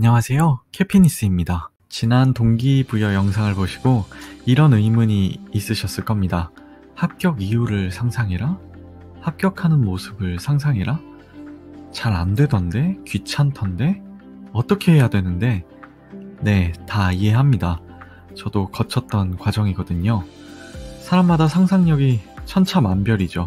안녕하세요. 캐피니스입니다. 지난 동기부여 영상을 보시고 이런 의문이 있으셨을 겁니다. 합격 이유를 상상해라? 합격하는 모습을 상상해라? 잘 안 되던데? 귀찮던데? 어떻게 해야 되는데? 네, 다 이해합니다. 저도 거쳤던 과정이거든요. 사람마다 상상력이 천차만별이죠.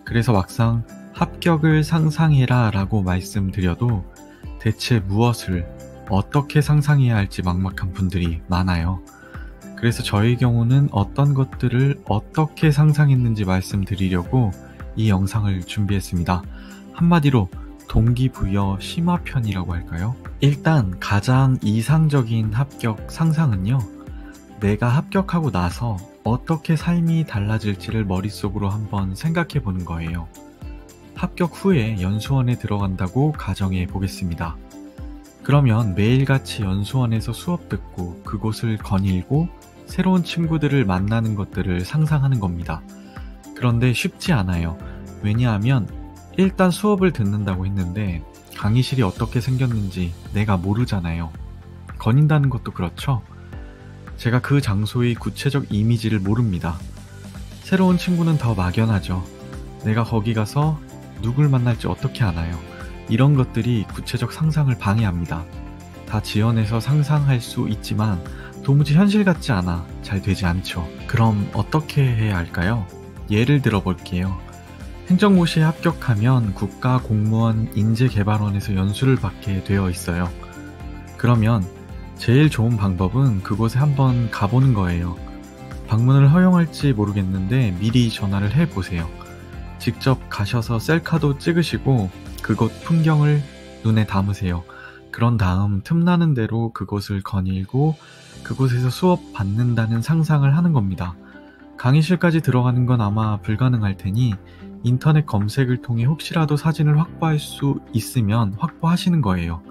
그래서 막상 합격을 상상해라 라고 말씀드려도 대체 무엇을 어떻게 상상해야 할지 막막한 분들이 많아요. 그래서 저의 경우는 어떤 것들을 어떻게 상상했는지 말씀드리려고 이 영상을 준비했습니다. 한마디로 동기부여 심화편이라고 할까요? 일단 가장 이상적인 합격 상상은요, 내가 합격하고 나서 어떻게 삶이 달라질지를 머릿속으로 한번 생각해 보는 거예요. 합격 후에 연수원에 들어간다고 가정해 보겠습니다. 그러면 매일같이 연수원에서 수업 듣고 그곳을 거닐고 새로운 친구들을 만나는 것들을 상상하는 겁니다. 그런데 쉽지 않아요. 왜냐하면 일단 수업을 듣는다고 했는데 강의실이 어떻게 생겼는지 내가 모르잖아요. 거닌다는 것도 그렇죠. 제가 그 장소의 구체적 이미지를 모릅니다. 새로운 친구는 더 막연하죠. 내가 거기 가서 누굴 만날지 어떻게 아나요? 이런 것들이 구체적 상상을 방해합니다. 다 지어내서 상상할 수 있지만 도무지 현실 같지 않아 잘 되지 않죠. 그럼 어떻게 해야 할까요? 예를 들어 볼게요. 행정고시에 합격하면 국가공무원 인재개발원에서 연수를 받게 되어 있어요. 그러면 제일 좋은 방법은 그곳에 한번 가보는 거예요. 방문을 허용할지 모르겠는데 미리 전화를 해보세요. 직접 가셔서 셀카도 찍으시고 그곳 풍경을 눈에 담으세요. 그런 다음 틈나는 대로 그곳을 거닐고 그곳에서 수업 받는다는 상상을 하는 겁니다. 강의실까지 들어가는 건 아마 불가능할 테니 인터넷 검색을 통해 혹시라도 사진을 확보할 수 있으면 확보하시는 거예요.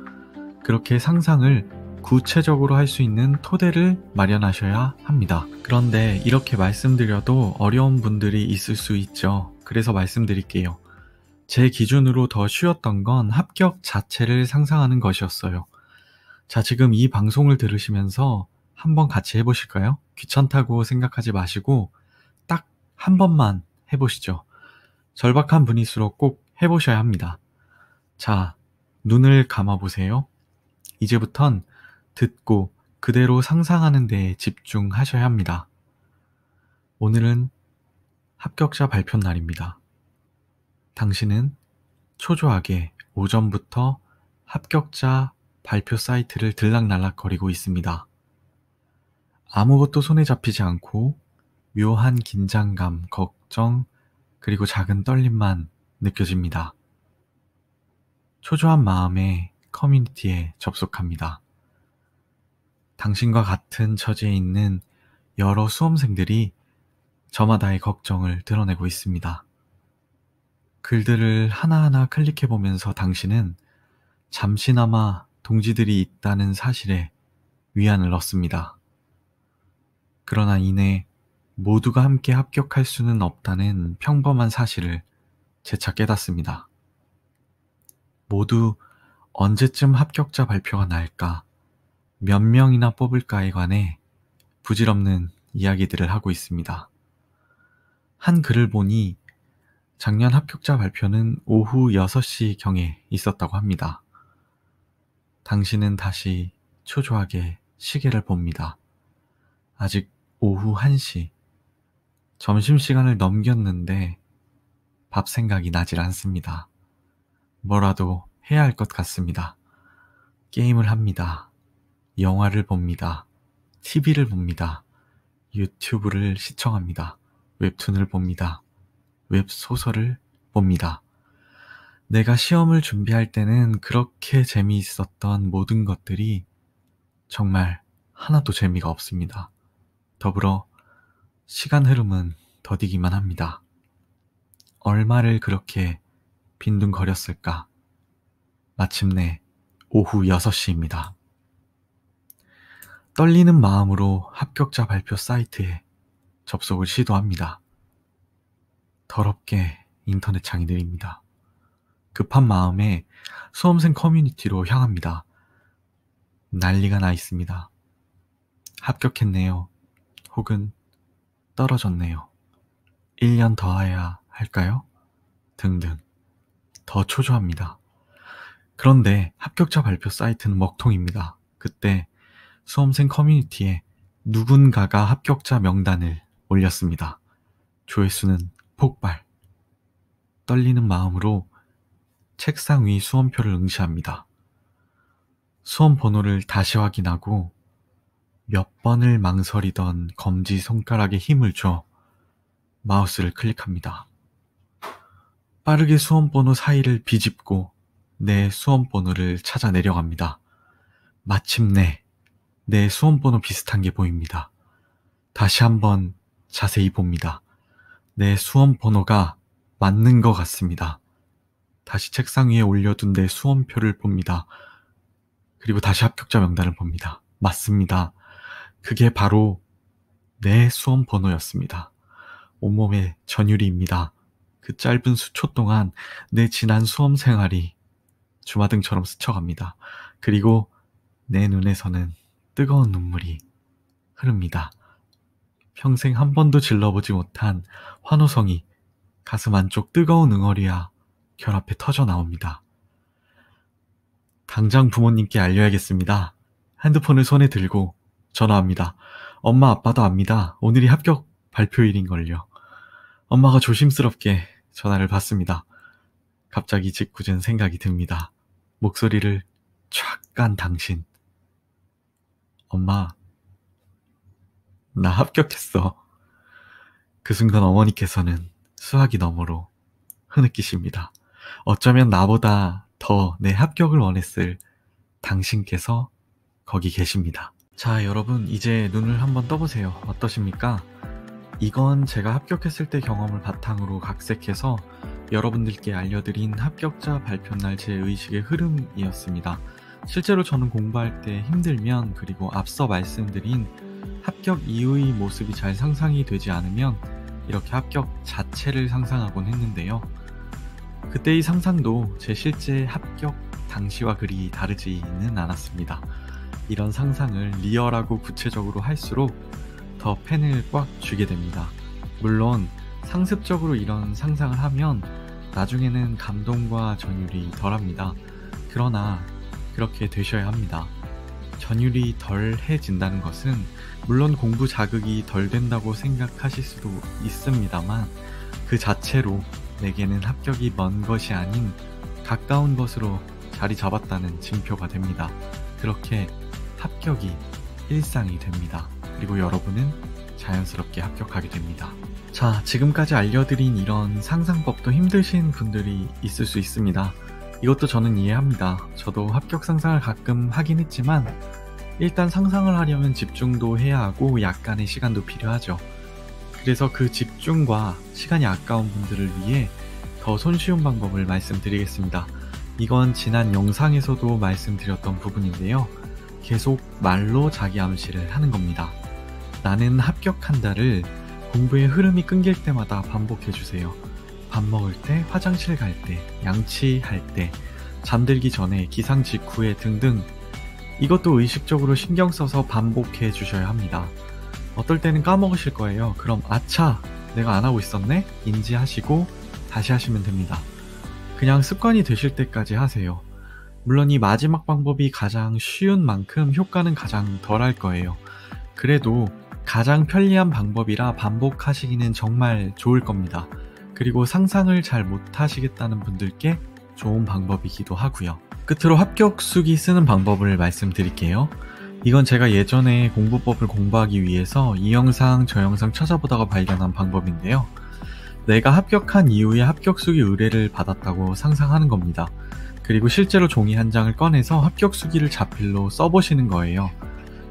그렇게 상상을 구체적으로 할 수 있는 토대를 마련하셔야 합니다. 그런데 이렇게 말씀드려도 어려운 분들이 있을 수 있죠. 그래서 말씀드릴게요. 제 기준으로 더 쉬웠던 건 합격 자체를 상상하는 것이었어요. 자, 지금 이 방송을 들으시면서 한번 같이 해보실까요? 귀찮다고 생각하지 마시고 딱 한 번만 해보시죠. 절박한 분일수록 꼭 해보셔야 합니다. 자, 눈을 감아보세요. 이제부턴 듣고 그대로 상상하는 데에 집중하셔야 합니다. 오늘은 합격자 발표 날입니다. 당신은 초조하게 오전부터 합격자 발표 사이트를 들락날락거리고 있습니다. 아무것도 손에 잡히지 않고 묘한 긴장감, 걱정, 그리고 작은 떨림만 느껴집니다. 초조한 마음에 커뮤니티에 접속합니다. 당신과 같은 처지에 있는 여러 수험생들이 저마다의 걱정을 드러내고 있습니다. 글들을 하나하나 클릭해보면서 당신은 잠시나마 동지들이 있다는 사실에 위안을 얻습니다. 그러나 이내 모두가 함께 합격할 수는 없다는 평범한 사실을 재차 깨닫습니다. 모두 언제쯤 합격자 발표가 날까, 몇 명이나 뽑을까에 관해 부질없는 이야기들을 하고 있습니다. 한 글을 보니 작년 합격자 발표는 오후 6시경에 있었다고 합니다. 당신은 다시 초조하게 시계를 봅니다. 아직 오후 1시. 점심시간을 넘겼는데 밥 생각이 나질 않습니다. 뭐라도 해야 할 것 같습니다. 게임을 합니다. 영화를 봅니다. TV를 봅니다. 유튜브를 시청합니다. 웹툰을 봅니다. 웹소설을 봅니다. 내가 시험을 준비할 때는 그렇게 재미있었던 모든 것들이 정말 하나도 재미가 없습니다. 더불어 시간 흐름은 더디기만 합니다. 얼마를 그렇게 빈둥거렸을까? 마침내 오후 6시입니다. 떨리는 마음으로 합격자 발표 사이트에 접속을 시도합니다. 더럽게 인터넷 창이 느립니다. 급한 마음에 수험생 커뮤니티로 향합니다. 난리가 나 있습니다. 합격했네요. 혹은 떨어졌네요. 1년 더 해야 할까요? 등등. 더 초조합니다. 그런데 합격자 발표 사이트는 먹통입니다. 그때 수험생 커뮤니티에 누군가가 합격자 명단을 올렸습니다. 조회수는 폭발. 떨리는 마음으로 책상 위 수험표를 응시합니다. 수험 번호를 다시 확인하고 몇 번을 망설이던 검지손가락에 힘을 줘 마우스를 클릭합니다. 빠르게 수험 번호 사이를 비집고 내 수험 번호를 찾아 내려갑니다. 마침내 내 수험 번호 비슷한 게 보입니다. 다시 한번 자세히 봅니다. 내 수험 번호가 맞는 것 같습니다. 다시 책상 위에 올려둔 내 수험표를 봅니다. 그리고 다시 합격자 명단을 봅니다. 맞습니다. 그게 바로 내 수험 번호였습니다. 온몸에 전율이입니다. 그 짧은 수초 동안 내 지난 수험 생활이 주마등처럼 스쳐갑니다. 그리고 내 눈에서는 뜨거운 눈물이 흐릅니다. 평생 한 번도 질러보지 못한 환호성이 가슴 안쪽 뜨거운 응어리와 결합해 터져 나옵니다. 당장 부모님께 알려야겠습니다. 핸드폰을 손에 들고 전화합니다. 엄마 아빠도 압니다. 오늘이 합격 발표일인걸요. 엄마가 조심스럽게 전화를 받습니다. 갑자기 짓궂은 생각이 듭니다. 목소리를 촥 깐 당신. 엄마, 나 합격했어. 그 순간 어머니께서는 수화기 너머로 흐느끼십니다. 어쩌면 나보다 더 내 합격을 원했을 당신께서 거기 계십니다. 자, 여러분 이제 눈을 한번 떠보세요. 어떠십니까? 이건 제가 합격했을 때 경험을 바탕으로 각색해서 여러분들께 알려드린 합격자 발표날 제 의식의 흐름이었습니다. 실제로 저는 공부할 때 힘들면, 그리고 앞서 말씀드린 합격 이후의 모습이 잘 상상이 되지 않으면 이렇게 합격 자체를 상상하곤 했는데요. 그때의 상상도 제 실제 합격 당시와 그리 다르지는 않았습니다. 이런 상상을 리얼하고 구체적으로 할수록 더 펜을 꽉 쥐게 됩니다. 물론 상습적으로 이런 상상을 하면 나중에는 감동과 전율이 덜합니다. 그러나 그렇게 되셔야 합니다. 전율이 덜해진다는 것은 물론 공부 자극이 덜 된다고 생각하실 수도 있습니다만, 그 자체로 내게는 합격이 먼 것이 아닌 가까운 것으로 자리 잡았다는 징표가 됩니다. 그렇게 합격이 일상이 됩니다. 그리고 여러분은 자연스럽게 합격하게 됩니다. 자, 지금까지 알려드린 이런 상상법도 힘드신 분들이 있을 수 있습니다. 이것도 저는 이해합니다. 저도 합격 상상을 가끔 하긴 했지만 일단 상상을 하려면 집중도 해야 하고 약간의 시간도 필요하죠. 그래서 그 집중과 시간이 아까운 분들을 위해 더 손쉬운 방법을 말씀드리겠습니다. 이건 지난 영상에서도 말씀드렸던 부분인데요. 계속 말로 자기 암시를 하는 겁니다. 나는 합격한다를 공부의 흐름이 끊길 때마다 반복해주세요. 밥 먹을 때, 화장실 갈 때, 양치할 때, 잠들기 전에, 기상 직후에 등등. 이것도 의식적으로 신경 써서 반복해 주셔야 합니다. 어떨 때는 까먹으실 거예요. 그럼 아차! 내가 안 하고 있었네? 인지하시고 다시 하시면 됩니다. 그냥 습관이 되실 때까지 하세요. 물론 이 마지막 방법이 가장 쉬운 만큼 효과는 가장 덜할 거예요. 그래도 가장 편리한 방법이라 반복하시기는 정말 좋을 겁니다. 그리고 상상을 잘 못하시겠다는 분들께 좋은 방법이기도 하고요. 끝으로 합격수기 쓰는 방법을 말씀드릴게요. 이건 제가 예전에 공부법을 공부하기 위해서 이 영상, 저 영상 찾아보다가 발견한 방법인데요. 내가 합격한 이후에 합격수기 의뢰를 받았다고 상상하는 겁니다. 그리고 실제로 종이 한 장을 꺼내서 합격수기를 자필로 써보시는 거예요.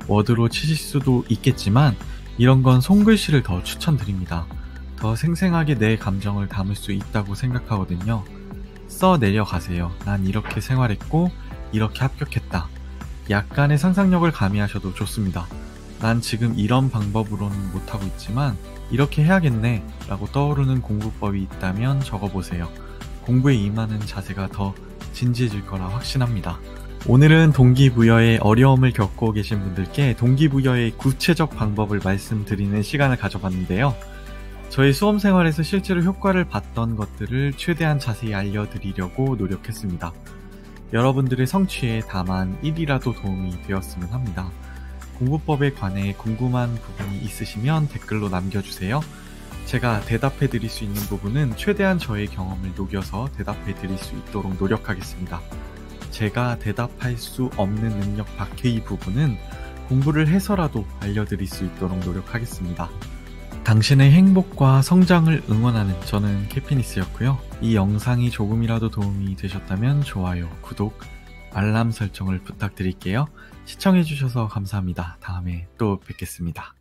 워드로 치실 수도 있겠지만 이런 건 손글씨를 더 추천드립니다. 더 생생하게 내 감정을 담을 수 있다고 생각하거든요. 써 내려가세요. 난 이렇게 생활했고 이렇게 합격했다. 약간의 상상력을 가미하셔도 좋습니다. 난 지금 이런 방법으로는 못하고 있지만 이렇게 해야겠네 라고 떠오르는 공부법이 있다면 적어보세요. 공부에 임하는 자세가 더 진지해질 거라 확신합니다. 오늘은 동기부여에 어려움을 겪고 계신 분들께 동기부여의 구체적 방법을 말씀드리는 시간을 가져봤는데요. 저희 수험 생활에서 실제로 효과를 봤던 것들을 최대한 자세히 알려드리려고 노력했습니다. 여러분들의 성취에 다만 1이라도 도움이 되었으면 합니다. 공부법에 관해 궁금한 부분이 있으시면 댓글로 남겨주세요. 제가 대답해 드릴 수 있는 부분은 최대한 저의 경험을 녹여서 대답해 드릴 수 있도록 노력하겠습니다. 제가 대답할 수 없는 능력 밖의 부분은 공부를 해서라도 알려드릴 수 있도록 노력하겠습니다. 당신의 행복과 성장을 응원하는 저는 캐피니스였고요. 이 영상이 조금이라도 도움이 되셨다면 좋아요, 구독, 알람 설정을 부탁드릴게요. 시청해주셔서 감사합니다. 다음에 또 뵙겠습니다.